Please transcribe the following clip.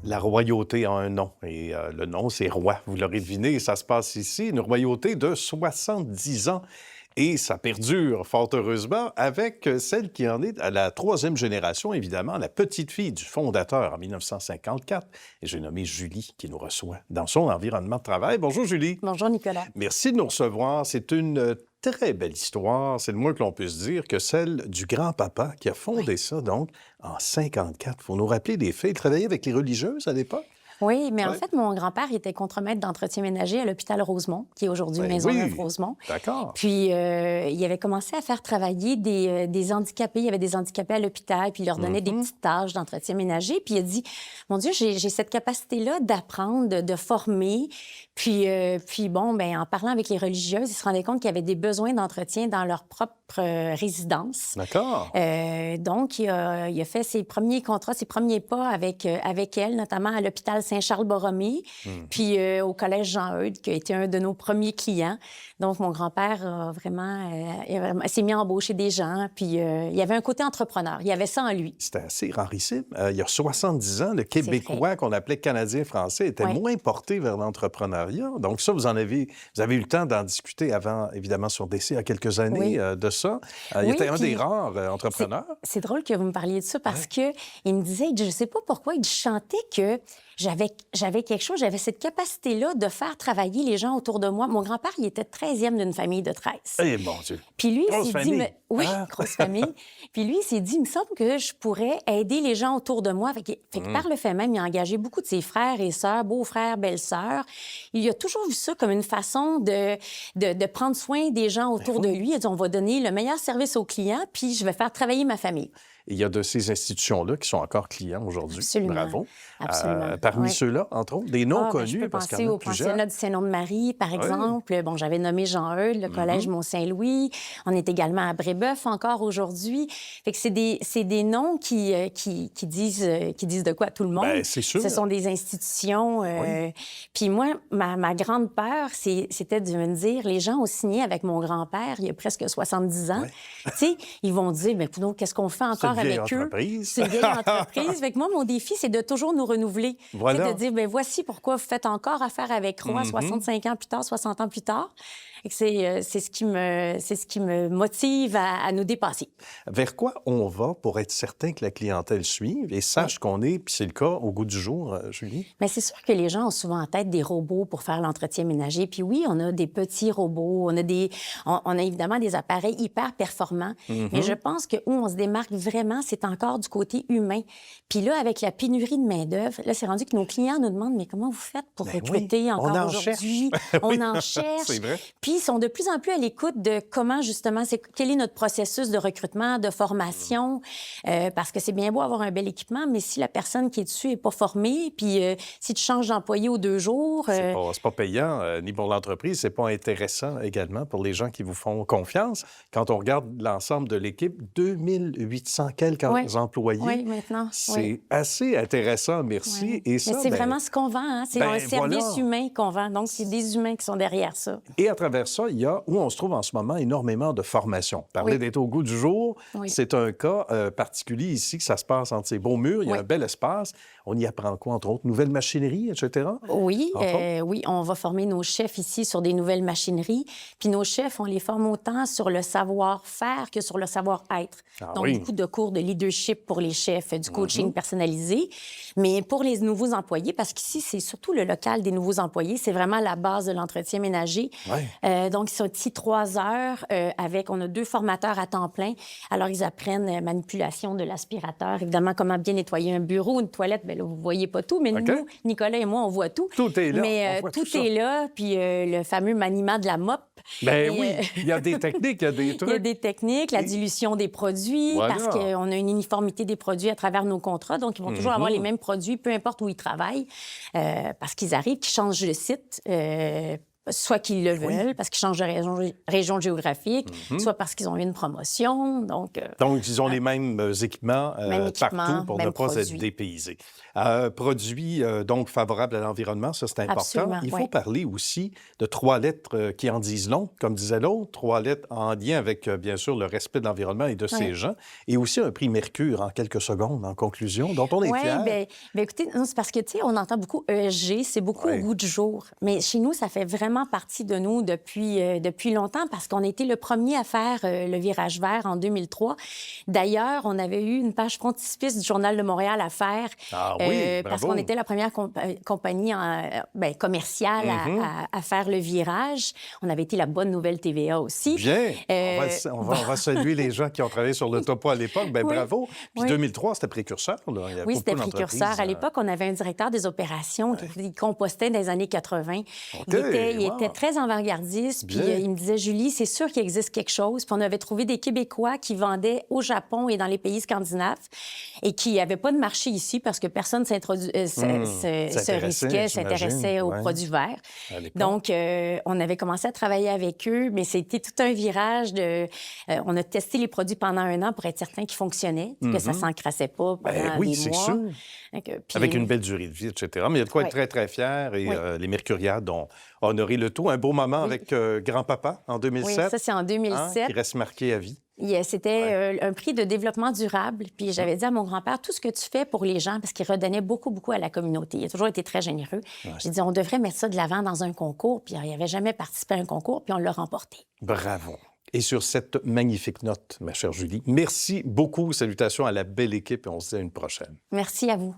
La royauté a un nom et le nom, c'est roi. Vous l'aurez deviné, ça se passe ici. Une royauté de 70 ans et ça perdure fort heureusement avec celle qui en est à la troisième génération, évidemment, la petite-fille du fondateur en 1954. Et j'ai nommé Julie qui nous reçoit dans son environnement de travail. Bonjour Julie. Bonjour Nicolas. Merci de nous recevoir. C'est une très belle histoire, c'est le moins que l'on puisse dire, que celle du grand-papa qui a fondé ça, donc, en 54. Il faut nous rappeler des faits. Il travaillait avec les religieuses à l'époque? Oui, mais en Ouais. fait, mon grand-père était contremaître d'entretien ménager à l'hôpital Rosemont, qui est aujourd'hui Ben oui. Maisonneuve-Rosemont. D'accord. Puis, il avait commencé à faire travailler des handicapés. Il y avait des handicapés à l'hôpital, puis il leur donnait des petites tâches d'entretien ménager. Puis il a dit, mon Dieu, j'ai cette capacité-là d'apprendre, de former. Puis bon, ben en parlant avec les religieuses, il se rendait compte qu'il y avait des besoins d'entretien dans leur propre résidence. D'accord. Donc, il a fait ses premiers contrats, ses premiers pas avec elle, notamment à l'hôpital Saint-Charles-Borromée, puis au Collège Jean-Eudes, qui a été un de nos premiers clients. Donc, mon grand-père s'est mis à embaucher des gens, puis il y avait un côté entrepreneur. Il y avait ça en lui. C'était assez rarissime. Il y a 70 ans, le vrai. Québécois qu'on appelait Canadien-Français était Ouais. moins porté vers l'entrepreneuriat. Donc ça, vous avez eu le temps d'en discuter avant, évidemment, sur DC, il y a quelques années Oui. De ça. Il Oui, était un puis des rares entrepreneurs. C'est drôle que vous me parliez de ça parce que il me disait, je ne sais pas pourquoi, il chantait que j'avais quelque chose, j'avais cette capacité-là de faire travailler les gens autour de moi. Mon grand-père, il était 13e d'une famille de 13. Eh, mon Dieu! Puis lui, il Grosse s'est dit, famille. oui, Ah. grosse famille. Puis lui, il s'est dit, il me semble que je pourrais aider les gens autour de moi. Fait que par le fait même, il a engagé beaucoup de ses frères et sœurs, beaux-frères, belles-sœurs. Il a toujours vu ça comme une façon de prendre soin des gens autour de lui. Il a dit, on va donner le meilleur service aux clients, puis je vais faire travailler ma famille. Et il y a de ces institutions-là qui sont encore clients aujourd'hui. Absolument. Bravo. Absolument. Parmi Oui. ceux-là, entre autres, des noms connus, Je peux parce qu'il penser y en a au plusieurs. pensionnat du Saint-Nom-de-Marie, par exemple. Bon, j'avais nommé Jean-Eudes, le collège Mont-Saint-Louis. On est également à Brébeuf encore aujourd'hui. Fait que c'est des noms qui disent de quoi à tout le monde. Ben, c'est sûr. Ce sont des institutions. Puis moi, ma grande peur, c'était de me dire, les gens ont signé avec mon grand-père il y a presque 70 ans. Ouais. Tu sais, ils vont dire, mais qu'est-ce qu'on fait encore C'est une vieille avec eux? entreprise. C'est une vieille entreprise. Fait que moi, mon défi, c'est de toujours nous renouveler. Voilà. C'est de dire, bien, voici pourquoi vous faites encore affaire avec Roy 65 ans plus tard, 60 ans plus tard. Et que c'est ce qui me motive à nous dépasser. Vers quoi on va pour être certain que la clientèle suive et sache qu'on est, puis c'est le cas, au goût du jour, Julie? Mais c'est sûr que les gens ont souvent en tête des robots pour faire l'entretien ménager. Puis oui, on a des petits robots, on a évidemment des appareils hyper performants. Mais je pense que où on se démarque vraiment, c'est encore du côté humain. Puis là, avec la pénurie de main-d'œuvre, là, c'est rendu que nos clients nous demandent, mais comment vous faites pour recruter on encore en aujourd'hui? cherche. On en cherche. C'est vrai. Puis ils sont de plus en plus à l'écoute de comment, justement, quel est notre processus de recrutement, de formation, parce que c'est bien beau avoir un bel équipement, mais si la personne qui est dessus n'est pas formée, puis si tu changes d'employé aux 2 jours... C'est pas payant, ni pour l'entreprise, c'est pas intéressant également pour les gens qui vous font confiance. Quand on regarde l'ensemble de l'équipe, 2800 quelques employés. Oui, maintenant. C'est assez intéressant, merci. Oui. Et ça, mais c'est vraiment ce qu'on vend, hein? C'est un service voilà. humain qu'on vend. Donc, c'est des humains qui sont derrière ça. Et à travers ça, il y a, où on se trouve en ce moment, énormément de formation. Parler d'être au goût du jour, c'est un cas particulier ici, que ça se passe entre ces beaux murs. Il y a un bel espace. On y apprend quoi, entre autres? Nouvelles machineries, etc.? Oui, oui, on va former nos chefs ici sur des nouvelles machineries. Puis nos chefs, on les forme autant sur le savoir-faire que sur le savoir-être. Donc, beaucoup de cours de leadership pour les chefs, du coaching personnalisé. Mais pour les nouveaux employés, parce qu'ici, c'est surtout le local des nouveaux employés, c'est vraiment la base de l'entretien ménager. Donc, ils sont ici 3 heures on a 2 formateurs à temps plein. Alors, ils apprennent manipulation de l'aspirateur, évidemment, comment bien nettoyer un bureau, une toilette. Bien là, vous ne voyez pas tout, mais nous, Nicolas et moi, on voit tout. Tout est là. Mais on voit tout ça. est là. Puis le fameux maniement de la mop. Ben oui, il y a des techniques, il y a des trucs. Il y a des techniques, la dilution des produits, parce qu'on a une uniformité des produits à travers nos contrats. Donc, ils vont toujours avoir les mêmes produits, peu importe où ils travaillent, parce qu'ils arrivent, qu'ils changent de site. soit qu'ils le veulent, parce qu'ils changent de région géographique, soit parce qu'ils ont eu une promotion. Donc, ils ont les mêmes équipements partout pour ne pas être dépaysés. Produits donc favorables à l'environnement, ça c'est important. Absolument, Il faut parler aussi de 3 lettres qui en disent long, comme disait l'autre, 3 lettres en lien avec, bien sûr, le respect de l'environnement et de ses gens, et aussi un prix Mercure en quelques secondes, en conclusion, dont on est fiers. Oui, bien écoutez, c'est parce que, tu sais, on entend beaucoup ESG, c'est beaucoup au goût du jour. Mais chez nous, ça fait vraiment partie de nous depuis longtemps parce qu'on a été le premier à faire le virage vert en 2003. D'ailleurs, on avait eu une page frontispice du Journal de Montréal à faire parce qu'on était la première compagnie commerciale à faire le virage. On avait été la bonne nouvelle TVA aussi. Bien. On va saluer les gens qui ont travaillé sur le topo à l'époque. Bravo. Puis 2003, c'était précurseur. Là. Il y avait c'était précurseur. À l'époque, on avait un directeur des opérations qui compostait dans les années 80. Il était très avant-gardiste. Puis il me disait, Julie, c'est sûr qu'il existe quelque chose. Puis on avait trouvé des Québécois qui vendaient au Japon et dans les pays scandinaves et qui n'avaient pas de marché ici parce que personne s'intéressait aux produits verts. Donc, on avait commencé à travailler avec eux, mais c'était tout un virage on a testé les produits pendant 1 an pour être certain qu'ils fonctionnaient, que ça ne s'encrassait pas pendant des mois. Sûr. Avec une belle durée de vie, etc. Mais il y a de quoi être très, très fier. Et les Mercuriades ont honoré le tout. Un beau moment avec Grand-Papa en 2007. Oui, ça, c'est en 2007. Qui reste marqué à vie. C'était un prix de développement durable. Puis j'avais dit à mon grand-père, tout ce que tu fais pour les gens, parce qu'il redonnait beaucoup, beaucoup à la communauté. Il a toujours été très généreux. J'ai dit, on devrait mettre ça de l'avant dans un concours. Puis il n'avait jamais participé à un concours, puis on l'a remporté. Bravo. Et sur cette magnifique note, ma chère Julie, merci beaucoup. Salutations à la belle équipe et on se dit à une prochaine. Merci à vous.